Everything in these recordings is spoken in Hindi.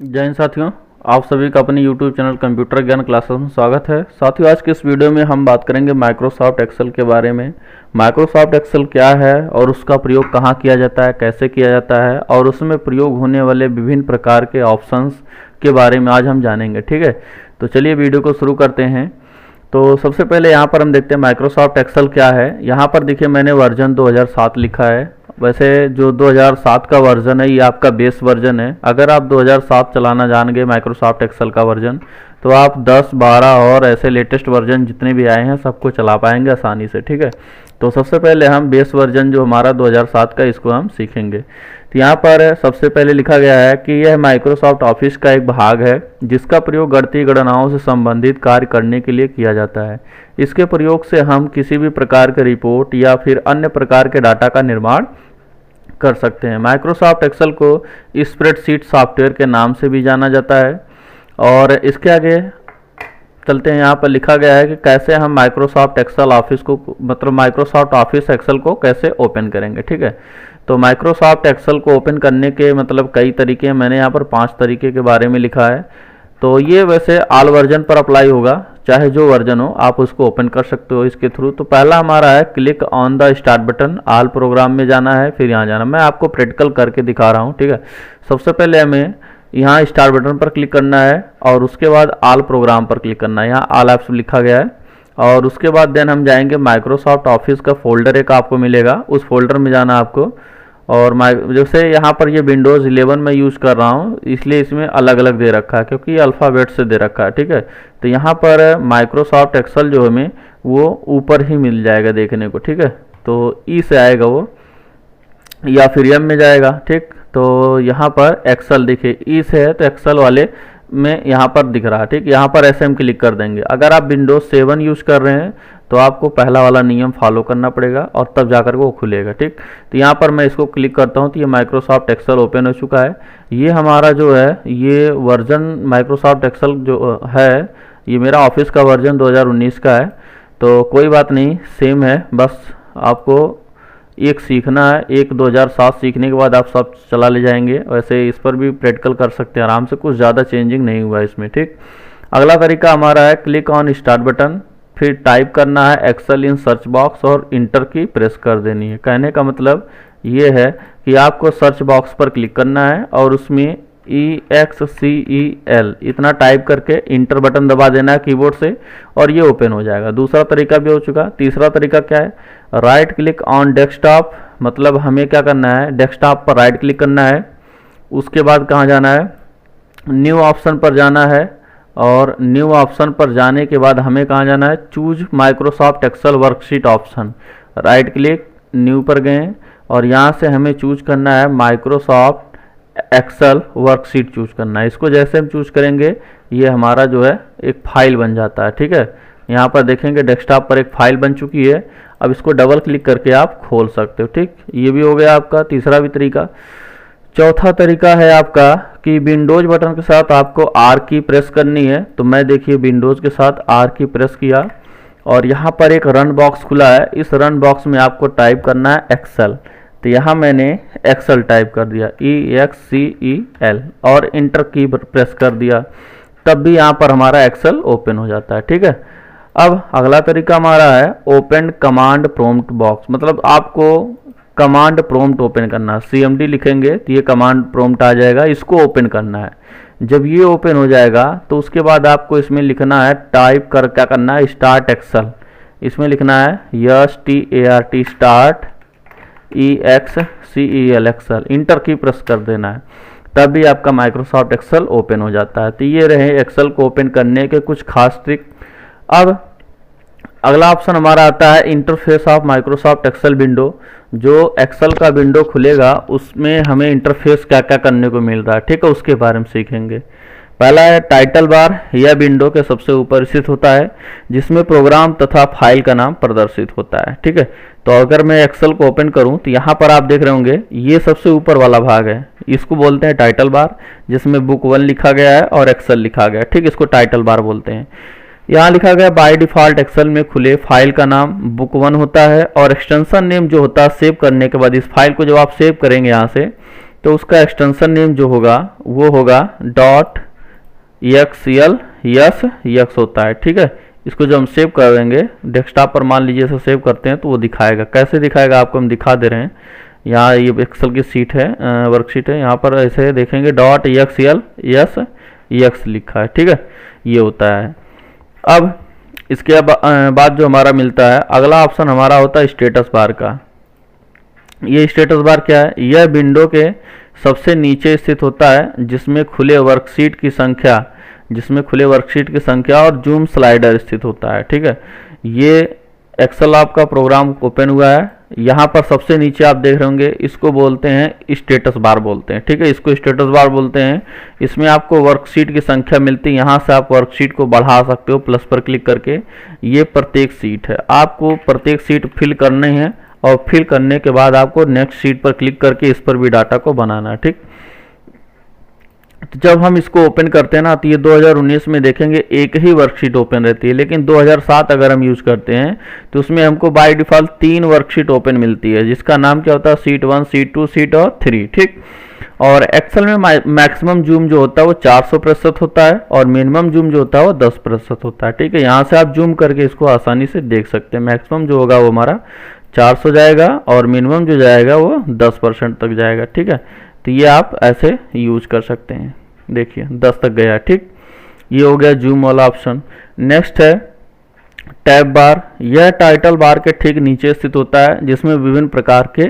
जय हिंद साथियों, आप सभी का अपने YouTube चैनल कंप्यूटर ज्ञान क्लासेस में स्वागत है। साथियों, आज के इस वीडियो में हम बात करेंगे माइक्रोसॉफ्ट एक्सेल के बारे में। माइक्रोसॉफ्ट एक्सेल क्या है और उसका प्रयोग कहाँ किया जाता है, कैसे किया जाता है और उसमें प्रयोग होने वाले विभिन्न प्रकार के ऑप्शंस के बारे में आज हम जानेंगे। ठीक है, तो चलिए वीडियो को शुरू करते हैं। तो सबसे पहले यहाँ पर हम देखते हैं माइक्रोसॉफ्ट एक्सेल क्या है। यहाँ पर देखिए मैंने वर्जन 2007 लिखा है। वैसे जो 2007 का वर्जन है ये आपका बेस वर्जन है। अगर आप 2007 चलाना जान गए माइक्रोसॉफ्ट एक्सेल का वर्जन, तो आप 10, 12 और ऐसे लेटेस्ट वर्जन जितने भी आए हैं सबको चला पाएंगे आसानी से। ठीक है, तो सबसे पहले हम बेस वर्जन जो हमारा 2007 का, इसको हम सीखेंगे। तो यहाँ पर सबसे पहले लिखा गया है कि यह माइक्रोसॉफ्ट ऑफिस का एक भाग है जिसका प्रयोग गणितीय गणनाओं से संबंधित कार्य करने के लिए किया जाता है। इसके प्रयोग से हम किसी भी प्रकार के रिपोर्ट या फिर अन्य प्रकार के डाटा का निर्माण कर सकते हैं। माइक्रोसॉफ्ट एक्सेल को स्प्रेडशीट सॉफ्टवेयर के नाम से भी जाना जाता है। और इसके आगे चलते हैं। यहाँ पर लिखा गया है कि कैसे हम माइक्रोसॉफ्ट एक्सेल ऑफिस को, मतलब माइक्रोसॉफ्ट ऑफिस एक्सेल को कैसे ओपन करेंगे। ठीक है, तो माइक्रोसॉफ्ट एक्सेल को ओपन करने के मतलब कई तरीके हैं। मैंने यहाँ पर 5 तरीके के बारे में लिखा है। तो ये वैसे ऑल वर्जन पर अप्लाई होगा, चाहे जो वर्जन हो आप उसको ओपन कर सकते हो इसके थ्रू। तो पहला हमारा है click on the start button. All programme में जाना है, फिर यहाँ जाना। मैं आपको प्रैक्टिकल करके दिखा रहा हूँ। ठीक है, सबसे पहले हमें यहाँ स्टार्ट बटन पर क्लिक करना है और उसके बाद ऑल प्रोग्राम पर क्लिक करना है। यहाँ ऑल ऐप्स लिखा गया है। और उसके बाद देन हम जाएंगे माइक्रोसॉफ्ट ऑफिस का फोल्डर एक आपको मिलेगा, उस फोल्डर में जाना आपको। और जैसे यहाँ पर ये विंडोज़ 11 में यूज़ कर रहा हूँ इसलिए इसमें अलग अलग दे रखा है क्योंकि अल्फ़ाबेट से दे रखा है। ठीक है, तो यहाँ पर माइक्रोसॉफ्ट एक्सेल जो हमें वो ऊपर ही मिल जाएगा देखने को। ठीक है, तो ई से आएगा वो या फिर एम में जाएगा। ठीक, तो यहाँ पर एक्सेल देखिए ई से है तो एक्सेल वाले में यहाँ पर दिख रहा है। ठीक, यहाँ पर ऐसे हम क्लिक कर देंगे। अगर आप विंडोज़ 7 यूज़ कर रहे हैं तो आपको पहला वाला नियम फॉलो करना पड़ेगा और तब जाकर वो खुलेगा। ठीक, तो यहाँ पर मैं इसको क्लिक करता हूँ तो ये माइक्रोसॉफ्ट एक्सेल ओपन हो चुका है। ये हमारा जो है ये वर्जन माइक्रोसॉफ्ट एक्सेल जो है ये मेरा ऑफिस का वर्जन 2019 का है। तो कोई बात नहीं, सेम है, बस आपको एक सीखना है। एक 2007 सीखने के बाद आप सब चला ले जाएंगे। वैसे इस पर भी प्रैक्टिकल कर सकते हैं आराम से, कुछ ज़्यादा चेंजिंग नहीं हुआ इसमें। ठीक, अगला तरीका हमारा है क्लिक ऑन स्टार्ट बटन। फिर टाइप करना है एक्सेल इन सर्च बॉक्स और इंटर की प्रेस कर देनी है। कहने का मतलब ये है कि आपको सर्च बॉक्स पर क्लिक करना है और उसमें EXCEL इतना टाइप करके इंटर बटन दबा देना है कीबोर्ड से और ये ओपन हो जाएगा। दूसरा तरीका भी हो चुका। तीसरा तरीका क्या है, राइट क्लिक ऑन डेस्कटॉप। मतलब हमें क्या करना है, डेस्कटॉप पर राइट क्लिक करना है। उसके बाद कहाँ जाना है, न्यू ऑप्शन पर जाना है। और न्यू ऑप्शन पर जाने के बाद हमें कहाँ जाना है, choose Microsoft Excel worksheet option. Right click, new पर गए और यहाँ से हमें चूज करना है माइक्रोसॉफ्ट एक्सेल वर्कशीट चूज करना है। इसको जैसे हम चूज करेंगे ये हमारा जो है एक फाइल बन जाता है। ठीक है, यहाँ पर देखेंगे डेस्कटॉप पर एक फाइल बन चुकी है। अब इसको डबल क्लिक करके आप खोल सकते हो। ठीक, ये भी हो गया आपका तीसरा भी तरीका। चौथा तरीका है आपका कि विंडोज बटन के साथ आपको आर की प्रेस करनी है। तो मैं देखिए विंडोज के साथ आर की प्रेस किया और यहाँ पर एक रन बॉक्स खुला है। इस रन बॉक्स में आपको टाइप करना है एक्सेल। तो यहाँ मैंने एक्सेल टाइप कर दिया, EXCEL, और इंटर की प्रेस कर दिया, तब भी यहाँ पर हमारा एक्सेल ओपन हो जाता है। ठीक है, अब अगला तरीका हमारा है ओपन कमांड प्रॉम्प्ट बॉक्स। मतलब आपको कमांड प्रॉम्प्ट ओपन करना है। CMD लिखेंगे तो ये कमांड प्रॉम्प्ट आ जाएगा, इसको ओपन करना है। जब ये ओपन हो जाएगा तो उसके बाद आपको इसमें लिखना है, टाइप कर क्या करना है, स्टार्ट एक्सेल। इसमें लिखना है START start EXCEL Excel. Enter key press कर देना है, तब भी आपका माइक्रोसॉफ्ट एक्सेल ओपन हो जाता है। तो ये रहे एक्सेल को ओपन करने के कुछ खास ट्रिक। अब अगला ऑप्शन हमारा आता है interface of Microsoft Excel window. जो एक्सेल का विंडो खुलेगा उसमें हमें इंटरफेस क्या क्या करने को मिल रहा है। ठीक है, उसके बारे में सीखेंगे। पहला है टाइटल बार, यह विंडो के सबसे ऊपर स्थित होता है जिसमें प्रोग्राम तथा फाइल का नाम प्रदर्शित होता है। ठीक है, तो अगर मैं एक्सेल को ओपन करूं तो यहाँ पर आप देख रहे होंगे ये सबसे ऊपर वाला भाग है, इसको बोलते हैं टाइटल बार, जिसमें बुक 1 लिखा गया है और एक्सेल लिखा गया है। ठीक, इसको टाइटल बार बोलते हैं। यहाँ लिखा गया बाय डिफॉल्ट एक्सेल में खुले फाइल का नाम बुक 1 होता है और एक्सटेंशन नेम जो होता है सेव करने के बाद, इस फाइल को जब आप सेव करेंगे यहाँ से तो उसका एक्सटेंशन नेम जो होगा वो होगा .xl यस होता है। ठीक है, इसको जब हम सेव करेंगे डेस्कटॉप पर, मान लीजिए इसे सेव करते हैं तो वो दिखाएगा। कैसे दिखाएगा आपको हम दिखा दे रहे हैं। यहाँ ये एक्सेल की सीट है, वर्कशीट है, यहाँ पर ऐसे देखेंगे .xl यस लिखा है। ठीक है, ये होता है। अब इसके बाद जो हमारा मिलता है अगला ऑप्शन हमारा होता है स्टेटस बार का। ये स्टेटस बार क्या है? यह विंडो के सबसे नीचे स्थित होता है जिसमें खुले वर्कशीट की संख्या और जूम स्लाइडर स्थित होता है। ठीक है, ये एक्सेल आपका प्रोग्राम ओपन हुआ है। यहाँ पर सबसे नीचे आप देख रहे होंगे, इसको बोलते हैं स्टेटस बार बोलते हैं। ठीक है, इसको स्टेटस बार बोलते हैं। इसमें आपको वर्कशीट की संख्या मिलती है, यहाँ से आप वर्कशीट को बढ़ा सकते हो प्लस पर क्लिक करके। ये प्रत्येक सीट है, आपको प्रत्येक सीट फिल करनी है और फिल करने के बाद आपको नेक्स्ट सीट पर क्लिक करके इस पर भी डाटा को बनाना है। ठीक, तो जब हम इसको ओपन करते हैं ना तो ये 2019 में देखेंगे एक ही वर्कशीट ओपन रहती है, लेकिन 2007 अगर हम यूज करते हैं तो उसमें हमको बाय डिफॉल्ट 3 वर्कशीट ओपन मिलती है, जिसका नाम क्या होता है? सीट 1, सीट 2, सीट और 3। ठीक, और एक्सेल में मैक्सिमम जूम जो होता है वो 400% होता है और मिनिमम जूम जो होता है वो 10% होता है। ठीक है, यहाँ से आप जूम करके इसको आसानी से देख सकते हैं। मैक्सिमम जो होगा वो हमारा 400 जाएगा और मिनिमम जो जाएगा वो 10% तक जाएगा। ठीक है, तो ये आप ऐसे यूज कर सकते हैं। देखिए 10 तक गया। ठीक, ये हो गया जूम वाला ऑप्शन। नेक्स्ट है टैब बार। यह टाइटल बार के ठीक नीचे स्थित होता है जिसमें विभिन्न प्रकार के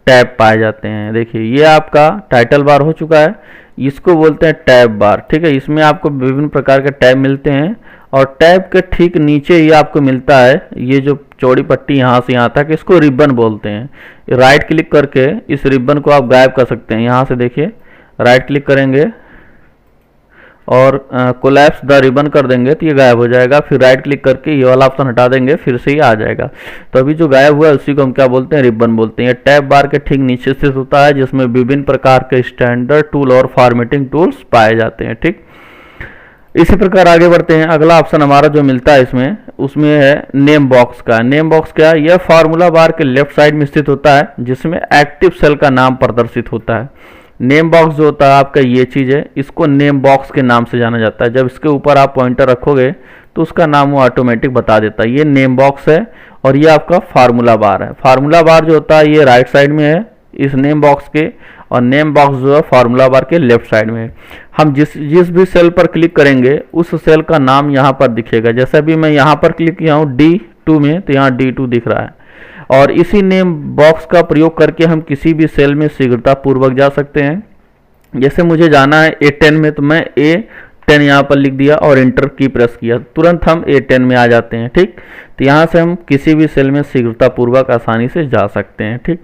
टैब पाए जाते हैं। देखिए ये आपका टाइटल बार हो चुका है, इसको बोलते हैं टैब बार। ठीक है, इसमें आपको विभिन्न प्रकार के टैब मिलते हैं और टैब के ठीक नीचे ये आपको मिलता है ये जो चौड़ी पट्टी यहाँ से यहाँ तक, इसको रिबन बोलते हैं। राइट क्लिक करके इस रिबन को आप गायब कर सकते हैं। यहाँ से देखिए राइट क्लिक करेंगे और कोलैप्स द रिबन कर देंगे तो ये गायब हो जाएगा। फिर राइट क्लिक करके ये वाला ऑप्शन हटा देंगे, फिर से ये आ जाएगा। तो अभी जो गायब हुआ है उसी को हम क्या बोलते हैं? रिबन बोलते हैं। ये टैब बार के ठीक नीचे स्थित होता है जिसमें विभिन्न प्रकार के स्टैंडर्ड टूल और फॉर्मेटिंग टूल्स पाए जाते हैं। ठीक, इसी प्रकार आगे बढ़ते हैं। अगला ऑप्शन हमारा जो मिलता है इसमें, उसमें है नेम बॉक्स का। नेम बॉक्स क्या है? यह फार्मूला बार के लेफ्ट साइड में स्थित होता है जिसमें एक्टिव सेल का नाम प्रदर्शित होता है। नेम बॉक्स जो होता है आपका ये चीज़ है, इसको नेम बॉक्स के नाम से जाना जाता है। जब इसके ऊपर आप पॉइंटर रखोगे तो उसका नाम वो ऑटोमेटिक बता देता है। ये नेम बॉक्स है और ये आपका फार्मूला बार है। फार्मूला बार जो होता है ये राइट साइड में है इस नेम बॉक्स के, और नेम बॉक्स जो है फार्मूला बार के लेफ्ट साइड में है। हम जिस भी सेल पर क्लिक करेंगे उस सेल का नाम यहाँ पर दिखेगा। जैसे अभी मैं यहाँ पर क्लिक किया हूँ D2 में, तो यहाँ D2 दिख रहा है। और इसी नेम बॉक्स का प्रयोग करके हम किसी भी सेल में शीघ्रता पूर्वक जा सकते हैं। जैसे मुझे जाना है A10 में, तो मैं A10 यहाँ पर लिख दिया और इंटर की प्रेस किया, तुरंत हम A10 में आ जाते हैं। ठीक, तो यहाँ से हम किसी भी सेल में शीघ्रता पूर्वक आसानी से जा सकते हैं। ठीक,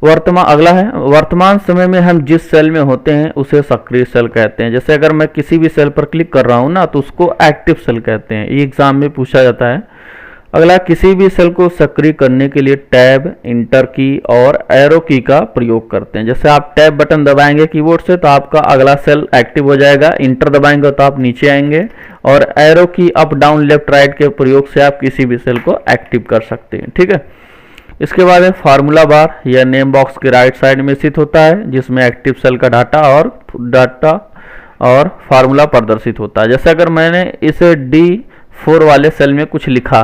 अगला है वर्तमान समय में हम जिस सेल में होते हैं उसे सक्रिय सेल कहते हैं। जैसे अगर मैं किसी भी सेल पर क्लिक कर रहा हूँ ना तो उसको एक्टिव सेल कहते हैं। ये एग्जाम में पूछा जाता है। अगला, किसी भी सेल को सक्रिय करने के लिए टैब, इंटर की और एरो की का प्रयोग करते हैं। जैसे आप टैब बटन दबाएंगे कीबोर्ड से तो आपका अगला सेल एक्टिव हो जाएगा, इंटर दबाएंगे तो आप नीचे आएंगे, और एरो की अप डाउन लेफ्ट राइट के प्रयोग से आप किसी भी सेल को एक्टिव कर सकते हैं। ठीक है, इसके बाद है फार्मूला बार। यह नेम बॉक्स के राइट साइड में स्थित होता है जिसमें एक्टिव सेल का डाटा और फार्मूला प्रदर्शित होता है। जैसे अगर मैंने इसे D4 वाले सेल में कुछ लिखा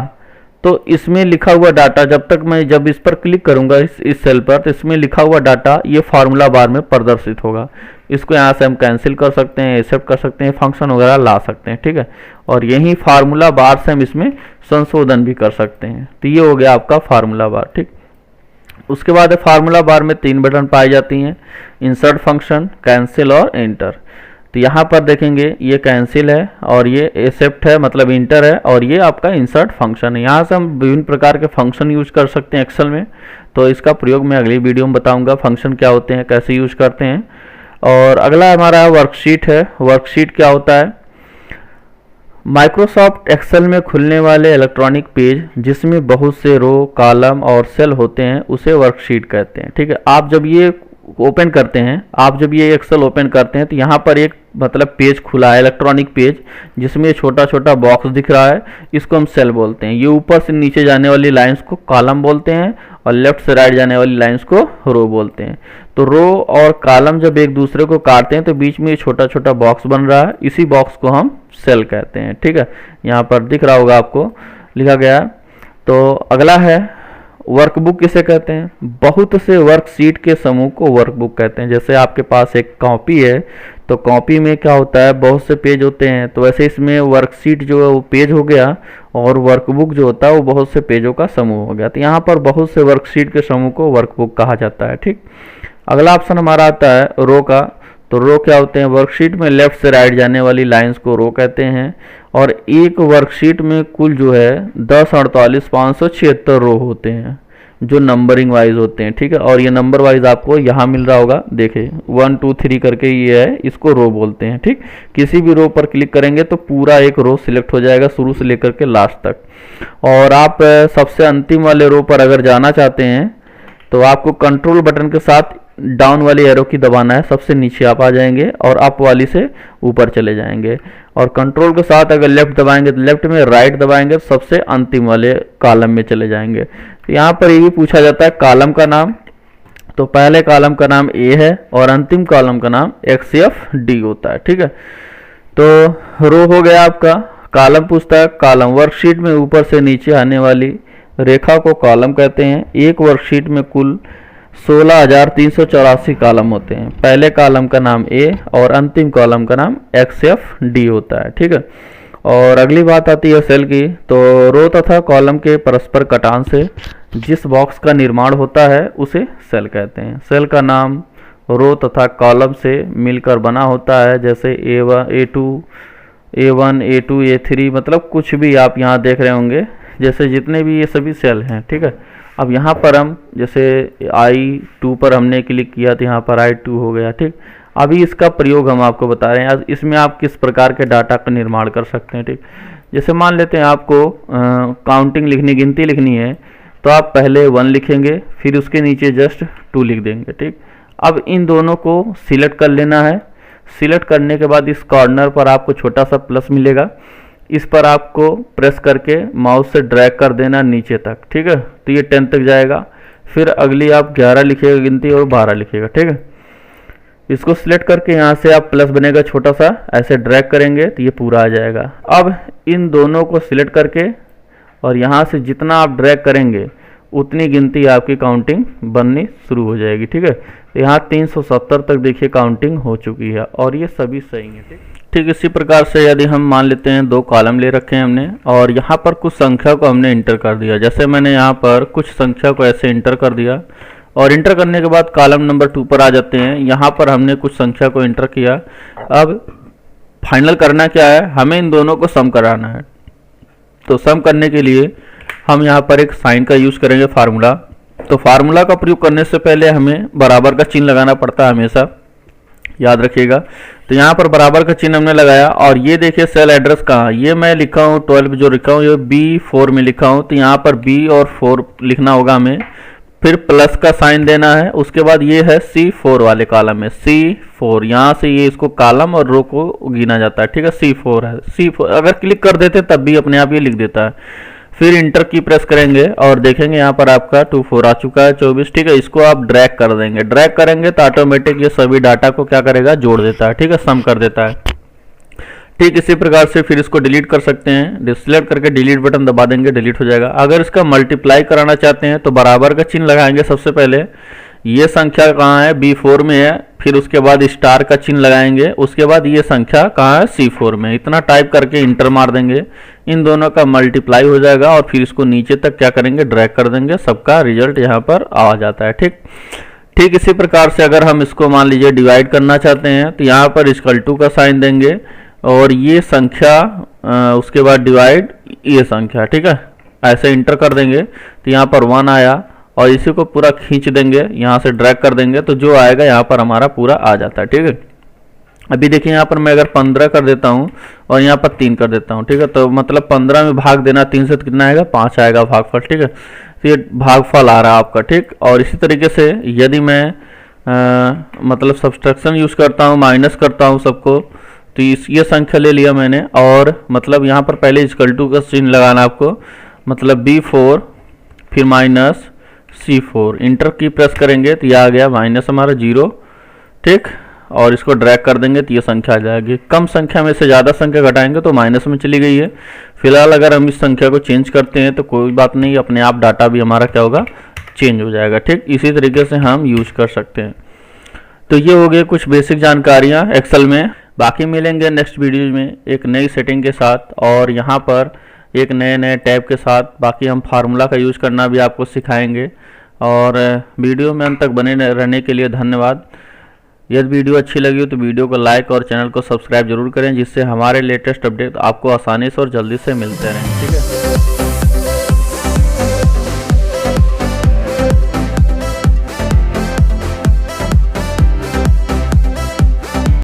तो इसमें लिखा हुआ डाटा जब इस पर क्लिक करूंगा इस सेल पर, तो इसमें लिखा हुआ डाटा ये फार्मूला बार में प्रदर्शित होगा। इसको यहाँ से हम कैंसिल कर सकते हैं, एक्सेप्ट कर सकते हैं, फंक्शन वगैरह ला सकते हैं। ठीक है, और यही फार्मूला बार से हम इसमें संशोधन भी कर सकते हैं। तो ये हो गया आपका फार्मूला बार। ठीक, उसके बाद फार्मूला बार में 3 बटन पाई जाती हैं, इंसर्ट फंक्शन, कैंसिल और एंटर। तो यहाँ पर देखेंगे ये कैंसिल है और ये एक्सेप्ट है, मतलब इंटर है, और ये आपका इंसर्ट फंक्शन है। यहाँ से हम विभिन्न प्रकार के फंक्शन यूज कर सकते हैं एक्सेल में। तो इसका प्रयोग मैं अगली वीडियो में बताऊंगा, फंक्शन क्या होते हैं, कैसे यूज करते हैं। और अगला हमारा वर्कशीट है। वर्कशीट क्या होता है? माइक्रोसॉफ्ट एक्सेल में खुलने वाले इलेक्ट्रॉनिक पेज जिसमें बहुत से रो, कॉलम और सेल होते हैं उसे वर्कशीट कहते हैं। ठीक है, आप जब ये ओपन करते हैं, आप जब ये एक्सेल ओपन करते हैं तो यहाँ पर एक मतलब पेज खुला है, इलेक्ट्रॉनिक पेज, जिसमें छोटा छोटा बॉक्स दिख रहा है, इसको हम सेल बोलते हैं। ये ऊपर से नीचे जाने वाली लाइंस को कॉलम बोलते हैं और लेफ्ट से राइट जाने वाली लाइंस को रो बोलते हैं। तो रो और कॉलम जब एक दूसरे को काटते हैं तो बीच में ये छोटा छोटा बॉक्स बन रहा है, इसी बॉक्स को हम सेल कहते हैं। ठीक है, यहाँ पर दिख रहा होगा आपको, लिखा गया है। तो अगला है वर्कबुक किसे कहते हैं? बहुत से वर्कशीट के समूह को वर्कबुक कहते हैं। जैसे आपके पास एक कॉपी है तो कॉपी में क्या होता है, बहुत से पेज होते हैं, तो वैसे इसमें वर्कशीट जो है वो पेज हो गया और वर्कबुक जो होता है वो बहुत से पेजों का समूह हो गया। तो यहाँ पर बहुत से वर्कशीट के समूह को वर्कबुक कहा जाता है। ठीक, अगला ऑप्शन हमारा आता है रो का। तो रो क्या होते हैं? वर्कशीट में लेफ्ट से राइट जाने वाली लाइंस को रो कहते हैं और एक वर्कशीट में कुल जो है 10, 48, 576 रो होते हैं जो नंबरिंग वाइज होते हैं। ठीक है, और ये नंबर वाइज आपको यहाँ मिल रहा होगा, देखिए 1 2 3 करके ये है, इसको रो बोलते हैं। ठीक, किसी भी रो पर क्लिक करेंगे तो पूरा एक रो सिलेक्ट हो जाएगा शुरू से लेकर के लास्ट तक। और आप सबसे अंतिम वाले रो पर अगर जाना चाहते हैं तो आपको कंट्रोल बटन के साथ डाउन वाली एरो की दबाना है, सबसे नीचे आप आ जाएंगे और अप वाली से ऊपर चले जाएंगे। और कंट्रोल के साथ अगर लेफ्ट दबाएंगे तो लेफ्ट में, राइट दबाएंगे तो सबसे अंतिम वाले कॉलम में चले जाएंगे। तो यहाँ पर ये भी पूछा जाता है कॉलम का नाम। तो पहले कॉलम का नाम ए है और अंतिम कॉलम का नाम XFD होता है। ठीक है, तो रो हो गया आपका। कॉलम पूछता है कॉलम, वर्कशीट में ऊपर से नीचे आने वाली रेखा को कॉलम कहते हैं। एक वर्कशीट में कुल 16,384 कॉलम होते हैं। पहले कॉलम का नाम ए और अंतिम कॉलम का नाम XFD होता है। ठीक है, और अगली बात आती है सेल की। तो रो तथा कॉलम के परस्पर कटान से जिस बॉक्स का निर्माण होता है उसे सेल कहते हैं। सेल का नाम रो तथा कॉलम से मिलकर बना होता है, जैसे A1, A2, A3, मतलब कुछ भी आप यहाँ देख रहे होंगे, जैसे जितने भी ये सभी सेल हैं। ठीक है, अब यहाँ पर हम जैसे I2 पर हमने क्लिक किया तो यहाँ पर I2 हो गया। ठीक, अभी इसका प्रयोग हम आपको बता रहे हैं, इसमें आप किस प्रकार के डाटा का निर्माण कर सकते हैं। ठीक, जैसे मान लेते हैं आपको काउंटिंग लिखनी, गिनती लिखनी है, तो आप पहले 1 लिखेंगे, फिर उसके नीचे जस्ट 2 लिख देंगे। ठीक, अब इन दोनों को सिलेक्ट कर लेना है। सिलेक्ट करने के बाद इस कॉर्नर पर आपको छोटा सा प्लस मिलेगा, इस पर आपको प्रेस करके माउस से ड्रैग कर देना नीचे तक। ठीक है, तो ये 10 तक जाएगा। फिर अगली आप 11 लिखिएगा गिनती और 12 लिखिएगा। ठीक है, इसको सिलेक्ट करके यहाँ से आप प्लस बनेगा छोटा सा, ऐसे ड्रैग करेंगे तो ये पूरा आ जाएगा। अब इन दोनों को सिलेक्ट करके और यहाँ से जितना आप ड्रैग करेंगे उतनी गिनती आपकी काउंटिंग बननी शुरू हो जाएगी। ठीक है, तो यहाँ 370 तक देखिए काउंटिंग हो चुकी है और ये सभी सही है। ठीक, इसी प्रकार से यदि हम मान लेते हैं 2 कॉलम ले रखे हैं हमने और यहाँ पर कुछ संख्या को हमने इंटर कर दिया, जैसे मैंने यहाँ पर कुछ संख्या को ऐसे इंटर कर दिया और इंटर करने के बाद कॉलम नंबर 2 पर आ जाते हैं। यहाँ पर हमने कुछ संख्या को इंटर किया। अब फाइनल करना क्या है, हमें इन दोनों को सम कराना है। तो सम करने के लिए हम यहाँ पर एक साइन का यूज करेंगे, फार्मूला। तो फार्मूला का प्रयोग करने से पहले हमें बराबर का चिन्ह लगाना पड़ता है हमेशा, याद रखिएगा। तो यहाँ पर बराबर का चिन्ह हमने लगाया और ये देखिए सेल एड्रेस कहाँ, ये मैं लिखा हूँ 12 जो लिखा हूँ ये B4 में लिखा हूँ। तो यहाँ पर B और 4 लिखना होगा हमें, फिर प्लस का साइन देना है। उसके बाद ये है C4 वाले कॉलम में, C4 यहाँ से ये इसको कॉलम और रो को गिना जाता है। ठीक है, C4 है। C4 अगर क्लिक कर देते तब भी अपने आप ये लिख देता है। फिर इंटर की प्रेस करेंगे और देखेंगे यहाँ पर आपका 24 आ चुका है, 24। ठीक है, इसको आप ड्रैग कर देंगे। ड्रैग करेंगे तो ऑटोमेटिक ये सभी डाटा को क्या करेगा, जोड़ देता है। ठीक है, सम कर देता है। ठीक, इसी प्रकार से फिर इसको डिलीट कर सकते हैं। सिलेक्ट करके डिलीट बटन दबा देंगे, डिलीट हो जाएगा। अगर इसका मल्टीप्लाई कराना चाहते हैं तो बराबर का चिन्ह लगाएंगे। सबसे पहले ये संख्या कहाँ है, B4 में है, फिर उसके बाद स्टार का चिन्ह लगाएंगे। उसके बाद ये संख्या कहाँ है, C4 में। इतना टाइप करके इंटर मार देंगे, इन दोनों का मल्टीप्लाई हो जाएगा और फिर इसको नीचे तक क्या करेंगे, ड्रैग कर देंगे। सबका रिजल्ट यहाँ पर आ जाता है। ठीक, इसी प्रकार से अगर हम इसको मान लीजिए डिवाइड करना चाहते हैं तो यहाँ पर =2 का साइन देंगे और ये संख्या उसके बाद डिवाइड ये संख्या। ठीक है, ऐसे इंटर कर देंगे तो यहाँ पर 1 आया और इसी को पूरा खींच देंगे, यहाँ से ड्रैग कर देंगे तो जो आएगा यहाँ पर हमारा पूरा आ जाता है। ठीक है, अभी देखिए यहाँ पर मैं अगर 15 कर देता हूँ और यहाँ पर 3 कर देता हूँ। ठीक है, तो मतलब 15 में भाग देना 3 से तो कितना आएगा, 5 आएगा भागफल। ठीक है, तो ये भागफल आ रहा है आपका। ठीक, और इसी तरीके से यदि मैं मतलब सब्सट्रैक्शन यूज़ करता हूँ, माइनस करता हूँ सबको, तो ये संख्या ले लिया मैंने। और मतलब यहाँ पर पहले इक्वल टू का चिन्ह लगाना आपको, मतलब B4 फिर minus C4, inter key press करेंगे तो ये आ गया माइनस हमारा 0, ठीक। और इसको ड्रैग कर देंगे तो ये संख्या आ जाएगी। कम संख्या में से ज़्यादा संख्या घटाएंगे तो माइनस में चली गई है। फिलहाल अगर हम इस संख्या को चेंज करते हैं तो कोई बात नहीं, अपने आप डाटा भी हमारा क्या होगा, चेंज हो जाएगा, ठीक। इसी तरीके से हम यूज कर सकते हैं। तो ये हो गए कुछ बेसिक जानकारियाँ एक्सेल में। बाकी मिलेंगे नेक्स्ट वीडियो में एक नई सेटिंग के साथ और यहाँ पर एक नए टैब के साथ। बाकी हम फार्मूला का यूज़ करना भी आपको सिखाएंगे। और वीडियो में अंत तक बने रहने के लिए धन्यवाद। यदि वीडियो अच्छी लगी हो तो वीडियो को लाइक और चैनल को सब्सक्राइब जरूर करें, जिससे हमारे लेटेस्ट अपडेट आपको आसानी से और जल्दी से मिलते रहें, ठीक है।